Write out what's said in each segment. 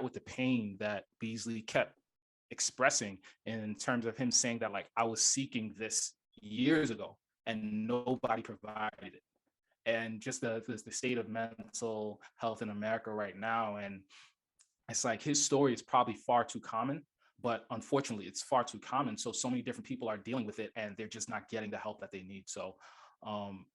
with the pain that Beasley kept expressing in terms of him saying that, like, I was seeking this years ago and nobody provided it. And just the state of mental health in America right now. And it's like his story is probably far too common, but unfortunately it's far too common. So many different people are dealing with it and they're just not getting the help that they need. So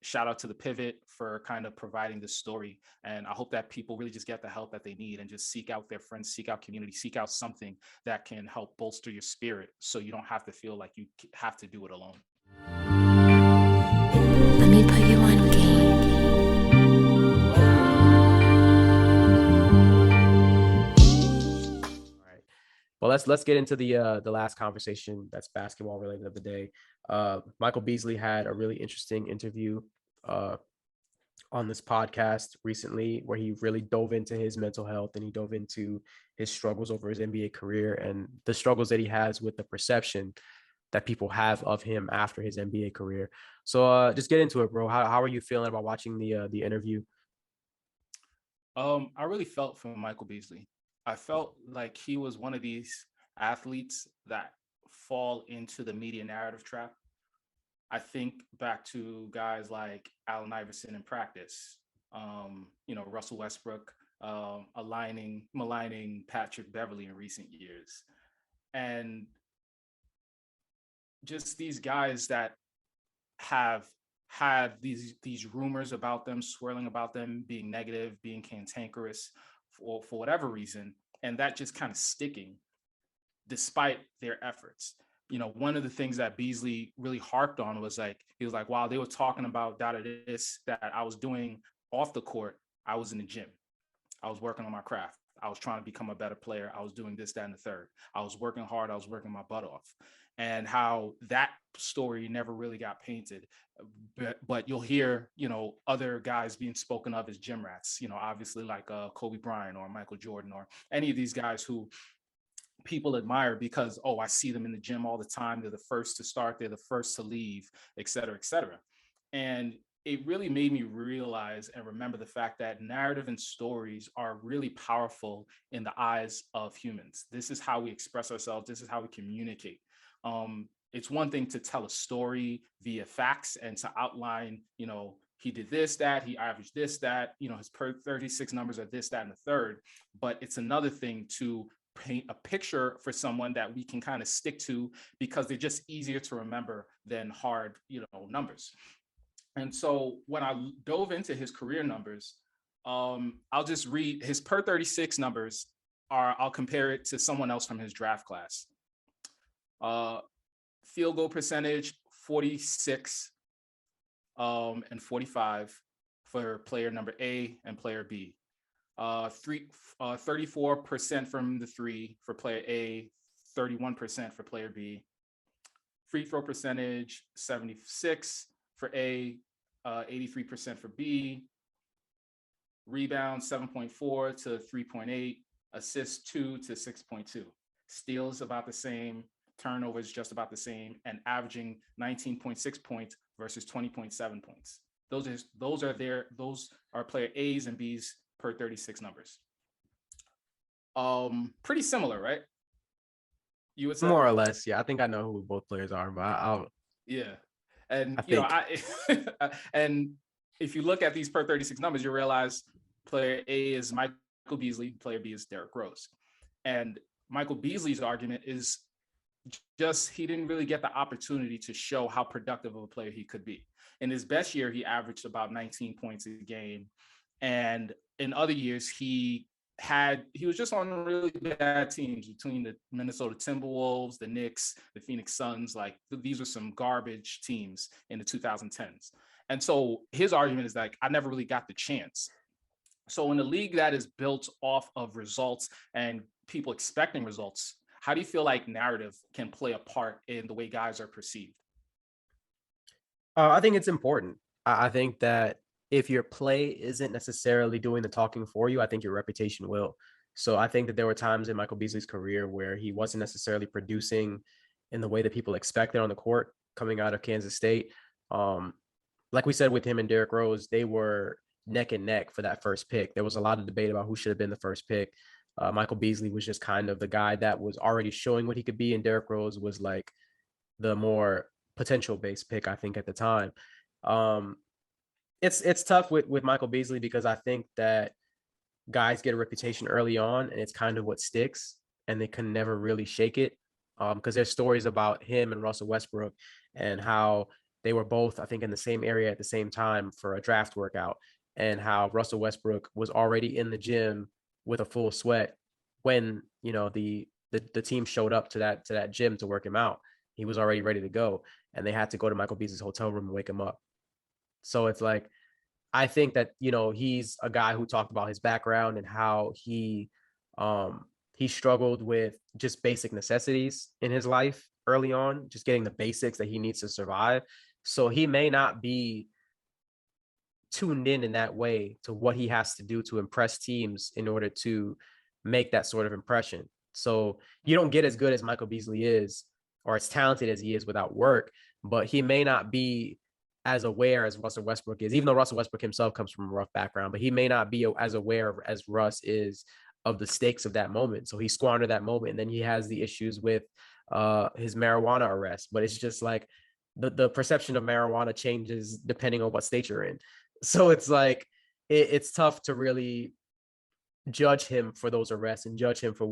shout out to the Pivot for kind of providing this story. And I hope that people really just get the help that they need and just seek out their friends, seek out community, seek out something that can help bolster your spirit so you don't have to feel like you have to do it alone. Let me put you on game. Well, let's get into the last conversation that's basketball related of the day. Michael Beasley had a really interesting interview on this podcast recently where he really dove into his mental health and he dove into his struggles over his NBA career and the struggles that he has with the perception that people have of him after his NBA career. So just get into it, bro. How are you feeling about watching the interview? I really felt for Michael Beasley. I felt like he was one of these athletes that fall into the media narrative trap. I think back to guys like Allen Iverson in practice, Russell Westbrook, maligning Patrick Beverley in recent years. And just these guys that have had these rumors about them, swirling about them being negative, being cantankerous for whatever reason, and that just kind of sticking despite their efforts. One of the things that Beasley really harped on was like, he was like, wow, they were talking about this that I was doing off the court. I was in the gym. I was working on my craft. I was trying to become a better player. I was doing this, that, and the third. I was working hard. I was working my butt off. And how that story never really got painted. But you'll hear, other guys being spoken of as gym rats, obviously like Kobe Bryant or Michael Jordan or any of these guys who people admire because, oh, I see them in the gym all the time. They're the first to start. They're the first to leave, et cetera, et cetera. And it really made me realize and remember the fact that narrative and stories are really powerful in the eyes of humans. This is how we express ourselves. This is how we communicate. It's one thing to tell a story via facts and to outline, he did this, that, he averaged this, that, his per 36 numbers are this, that, and the third. But it's another thing to paint a picture for someone that we can kind of stick to because they're just easier to remember than hard, numbers. And so when I dove into his career numbers, I'll just read his per 36 numbers. I'll compare it to someone else from his draft class. Field goal percentage 46 and 45 for player number A and player B. 34% from the three for player A, 31% for player B. Free throw percentage 76 for A, 83% for B. Rebounds 7.4 to 3.8. Assists 2 to 6.2. Steals about the same. Turnovers just about the same, and averaging 19.6 points versus 20.7 points. Those are player A's and B's per 36 numbers. Pretty similar, right? You would say? More or less, yeah. I think I know who both players are, but I'll yeah. And and if you look at these per 36 numbers, you realize player A is Michael Beasley, player B is Derrick Rose. And Michael Beasley's argument is just he didn't really get the opportunity to show how productive of a player he could be. In his best year, he averaged about 19 points a game. And in other years, he was just on really bad teams between the Minnesota Timberwolves, the Knicks, the Phoenix Suns. Like these were some garbage teams in the 2010s. And so his argument is like, I never really got the chance. So in a league that is built off of results and people expecting results, how do you feel like narrative can play a part in the way guys are perceived? I think it's important. I think that if your play isn't necessarily doing the talking for you, I think your reputation will. So I think that there were times in Michael Beasley's career where he wasn't necessarily producing in the way that people expected on the court coming out of Kansas State. Like we said with him and Derrick Rose, they were neck and neck for that first pick. There was a lot of debate about who should have been the first pick. Michael Beasley was just kind of the guy that was already showing what he could be, and Derrick Rose was like the more potential based pick, I think, at the time. Um, it's tough with Michael Beasley because I think that guys get a reputation early on, and it's kind of what sticks, and they can never really shake it. Because there's stories about him and Russell Westbrook and how they were both, I think, in the same area at the same time for a draft workout, and how Russell Westbrook was already in the gym with a full sweat when the team showed up to that gym to work him out. He was already ready to go, and they had to go to Michael Beasley's hotel room and wake him up. So it's like I think that he's a guy who talked about his background and how he struggled with just basic necessities in his life early on, just getting the basics that he needs to survive. So he may not be tuned in that way to what he has to do to impress teams in order to make that sort of impression. So you don't get as good as Michael Beasley is or as talented as he is without work, but he may not be as aware as Russell Westbrook is, even though Russell Westbrook himself comes from a rough background, but he may not be as aware as Russ is of the stakes of that moment. So he squandered that moment, and then he has the issues with his marijuana arrest. But it's just like the perception of marijuana changes depending on what state you're in. So it's like it's tough to really judge him for those arrests and judge him for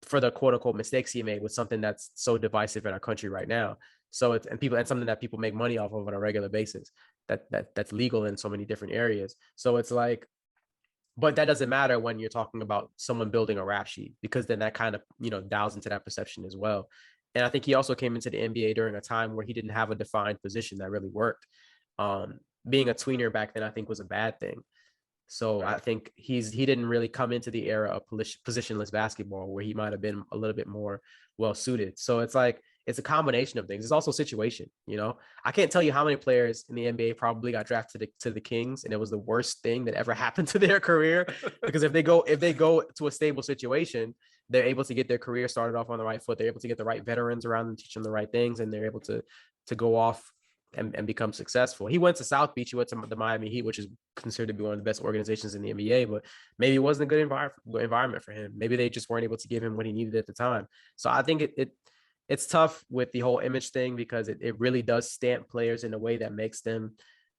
for the quote unquote mistakes he made with something that's so divisive in our country right now. So it's and something that people make money off of on a regular basis that's legal in so many different areas. So it's like, but that doesn't matter when you're talking about someone building a rap sheet, because then that kind of dials into that perception as well. And I think he also came into the NBA during a time where he didn't have a defined position that really worked. Being a tweener back then, I think, was a bad thing. So I think he didn't really come into the era of positionless basketball where he might have been a little bit more well suited. So it's like it's a combination of things. It's also situation. I can't tell you how many players in the NBA probably got drafted to the Kings, and it was the worst thing that ever happened to their career. Because if they go to a stable situation, they're able to get their career started off on the right foot. They're able to get the right veterans around them, teach them the right things, and they're able to go off and become successful. He went to South Beach. He went to the Miami Heat, which is considered to be one of the best organizations in the NBA, but maybe it wasn't a good environment for him. Maybe they just weren't able to give him what he needed at the time. So I think it's tough with the whole image thing, because it really does stamp players in a way that makes them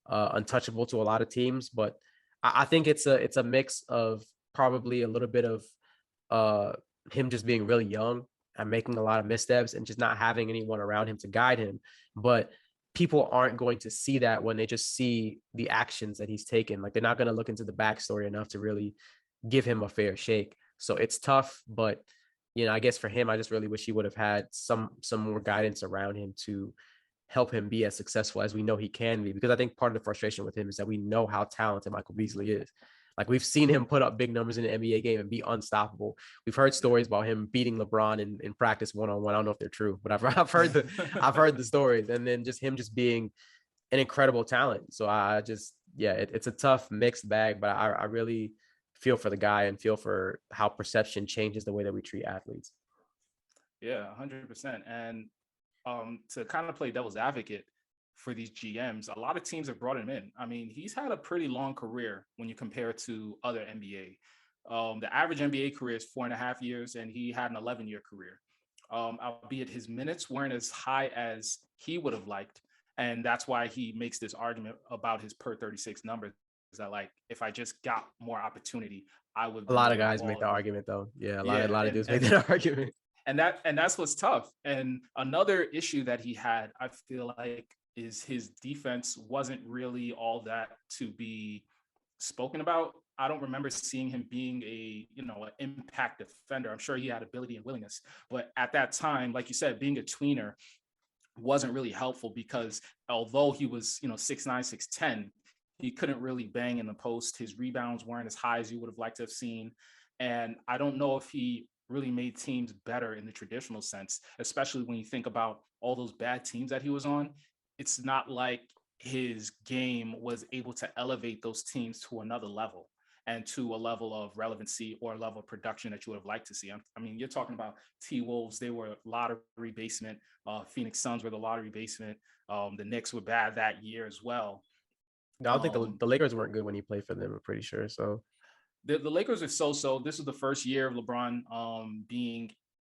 untouchable to a lot of teams. But I think it's a mix of probably a little bit of him just being really young and making a lot of missteps and just not having anyone around him to guide him. But people aren't going to see that when they just see the actions that he's taken. Like, they're not going to look into the backstory enough to really give him a fair shake. So it's tough, but I guess for him, I just really wish he would have had some more guidance around him to help him be as successful as we know he can be. Because I think part of the frustration with him is that we know how talented Michael Beasley is. Like, we've seen him put up big numbers in the NBA game and be unstoppable. We've heard stories about him beating LeBron in practice one-on-one. I don't know if they're true, but I've heard the stories, and then just him just being an incredible talent. So it's a tough mixed bag, but I really feel for the guy and feel for how perception changes the way that we treat athletes. Yeah, 100%. And to kind of play devil's advocate for these GMs, a lot of teams have brought him in. I mean, he's had a pretty long career when you compare it to other NBA. The average NBA career is 4.5 years, and he had an 11-year career. Albeit his minutes weren't as high as he would have liked. And that's why he makes this argument about his per 36 numbers. That, like, if I just got more opportunity, I would. A lot of guys make the argument, though. Yeah, a lot of dudes make that argument. And that's what's tough. And another issue that he had, I feel like, is his defense wasn't really all that to be spoken about. I don't remember seeing him being an impact defender. I'm sure he had ability and willingness, but at that time, like you said, being a tweener wasn't really helpful, because although he was 6'9", 6'10", he couldn't really bang in the post. His rebounds weren't as high as you would have liked to have seen. And I don't know if he really made teams better in the traditional sense, especially when you think about all those bad teams that he was on. It's not like his game was able to elevate those teams to another level and to a level of relevancy or a level of production that you would have liked to see. I mean, you're talking about T-Wolves. They were lottery basement. Phoenix Suns were the lottery basement. The Knicks were bad that year as well. I don't think the Lakers weren't good when he played for them, I'm pretty sure. So The Lakers are so. This was the first year of LeBron being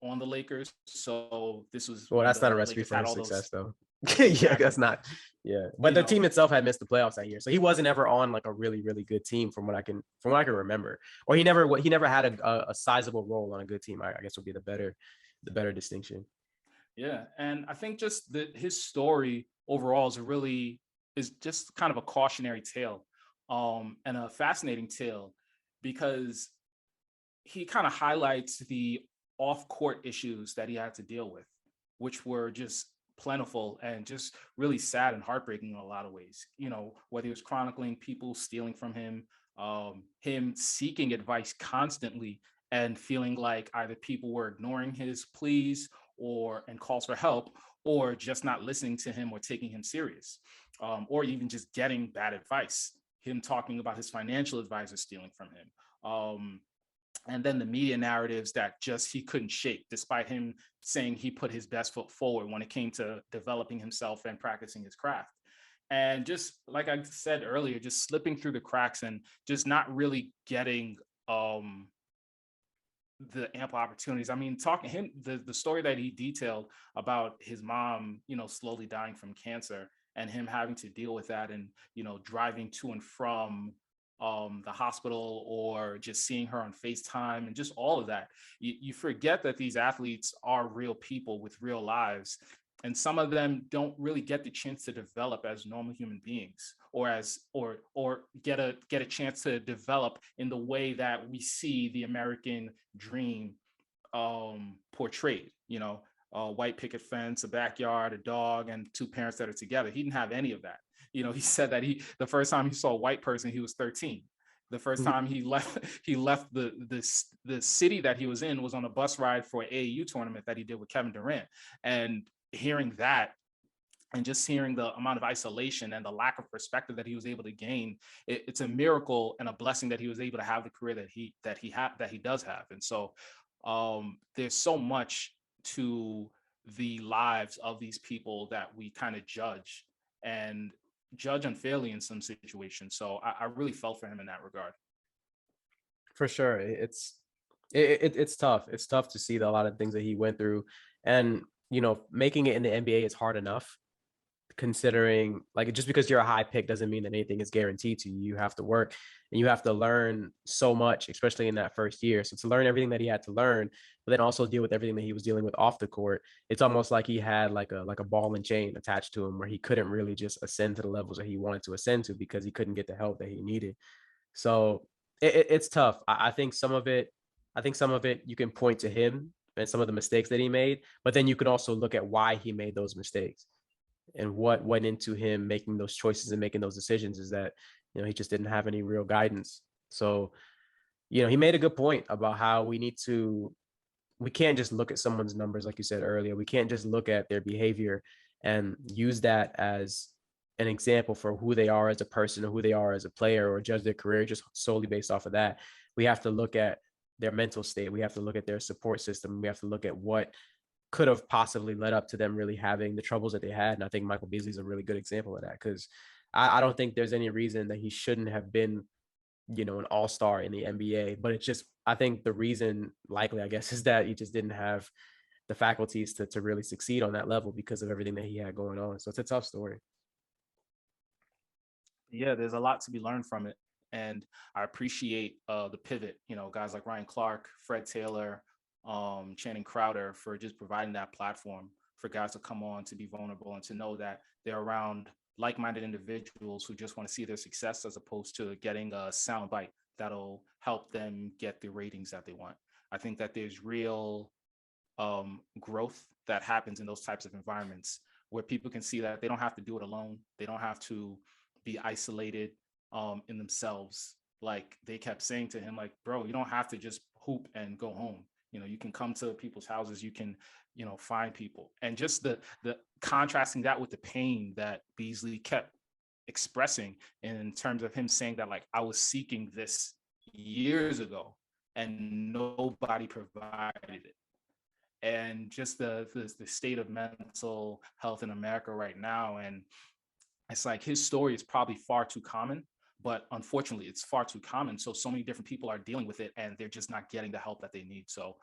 on the Lakers. So this was Well, when that's not a the recipe Lakers for had his all those. success, though. Yeah, that's Exactly. not. Yeah, but You the know, team itself had missed the playoffs that year, so he wasn't ever on like a really, really good team from what I can remember. Or he never had a sizable role on a good team. I guess would be the better distinction. yeah. And I think just that his story overall is just kind of a cautionary tale, and a fascinating tale, because he kind of highlights the off-court issues that he had to deal with, which were just plentiful and just really sad and heartbreaking in a lot of ways. Whether he was chronicling people stealing from him, him seeking advice constantly and feeling like either people were ignoring his pleas or and calls for help, or just not listening to him or taking him serious, or even just getting bad advice. Him talking about his financial advisor stealing from him. And then the media narratives that just he couldn't shake, despite him saying he put his best foot forward when it came to developing himself and practicing his craft. And just like I said earlier, just slipping through the cracks and just not really getting the ample opportunities. I mean, talking him, the story that he detailed about his mom, slowly dying from cancer, and him having to deal with that, and driving to and from the hospital, or just seeing her on FaceTime, and just all of that. You forget that these athletes are real people with real lives, and some of them don't really get the chance to develop as normal human beings, or as or get a chance to develop in the way that we see the American dream portrayed. A white picket fence, a backyard, a dog, and two parents that are together. He didn't have any of that. He said that the first time he saw a white person, he was 13. The first time he left the city that he was in was on a bus ride for an AAU tournament that he did with Kevin Durant. And hearing that, and just hearing the amount of isolation and the lack of perspective that he was able to gain, it's a miracle and a blessing that he was able to have the career that he does have. And so there's so much to the lives of these people that we kind of and judge unfairly in some situations. So I really felt for him in that regard. For sure. It's tough. It's tough to see a lot of things that he went through, and making it in the NBA is hard enough, considering like just because you're a high pick doesn't mean that anything is guaranteed to you. You have to work and you have to learn so much, especially in that first year. So to learn everything that he had to learn, but then also deal with everything that he was dealing with off the court, it's almost like he had like a ball and chain attached to him, where he couldn't really just ascend to the levels that he wanted to ascend to because he couldn't get the help that he needed. So it's tough. I think some of it you can point to him and some of the mistakes that he made, but then you can also look at why he made those mistakes and what went into him making those choices and making those decisions. Is that he just didn't have any real guidance. So he made a good point about how we can't just look at someone's numbers, like you said earlier. We can't just look at their behavior and use that as an example for who they are as a person or who they are as a player, or judge their career just solely based off of that. We have to look at their mental state. We have to look at their support system. We have to look at what could have possibly led up to them really having the troubles that they had. And I think Michael Beasley is a really good example of that, because I don't think there's any reason that he shouldn't have been, an all-star in the NBA. But it's just, I think the reason likely, I guess, is that he just didn't have the faculties to really succeed on that level because of everything that he had going on. So it's a tough story. Yeah, there's a lot to be learned from it. And I appreciate the pivot, guys like Ryan Clark, Fred Taylor, Channing Crowder, for just providing that platform for guys to come on, to be vulnerable, and to know that they're around like-minded individuals who just want to see their success, as opposed to getting a soundbite that'll help them get the ratings that they want. I think that there's real growth that happens in those types of environments, where people can see that they don't have to do it alone. They don't have to be isolated in themselves. Like they kept saying to him, like, bro, you don't have to just hoop and go home. You can come to people's houses. You can, find people. And just the contrasting that with the pain that Beasley kept expressing, in terms of him saying that, like, I was seeking this years ago and nobody provided it. And just the state of mental health in America right now. And it's like his story is probably far too common, but unfortunately it's far too common. So many different people are dealing with it and they're just not getting the help that they need. So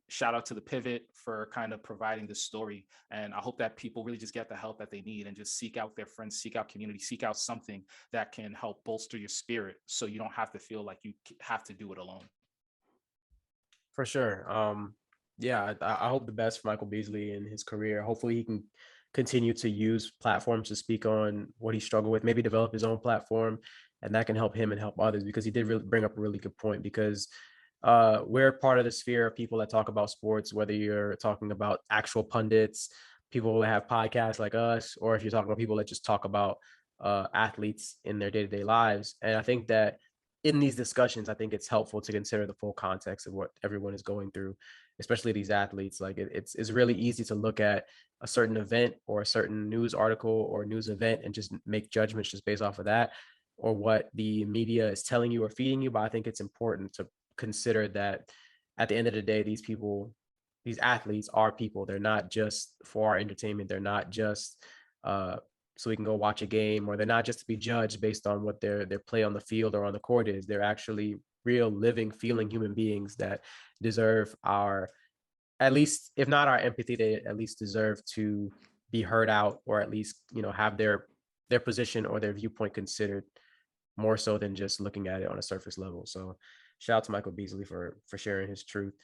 shout out to the Pivot for kind of providing this story, and I hope that people really just get the help that they need and just seek out their friends, seek out community, seek out something that can help bolster your spirit so you don't have to feel like you have to do it alone. For sure. Yeah, I hope the best for Michael Beasley in his career. Hopefully, he can continue to use platforms to speak on what he struggled with, maybe develop his own platform, and that can help him and help others, because he did really bring up a really good point. Because we're part of the sphere of people that talk about sports, whether you're talking about actual pundits, people that have podcasts like us, or if you're talking about people that just talk about athletes in their day-to-day lives. And I think that in these discussions, I think it's helpful to consider the full context of what everyone is going through, especially these athletes. Like it's really easy to look at a certain event or a certain news article or news event and just make judgments just based off of that, or what the media is telling you or feeding you. But I think it's important to consider that at the end of the day, these people, these athletes are people. They're not just for our entertainment. They're not just so we can go watch a game, or they're not just to be judged based on what their play on the field or on the court is. They're actually real, living, feeling human beings that deserve our, at least if not our empathy, they at least deserve to be heard out, or at least, you know, have their position or their viewpoint considered, more so than just looking at it on a surface level. So shout out to Michael Beasley for sharing his truth.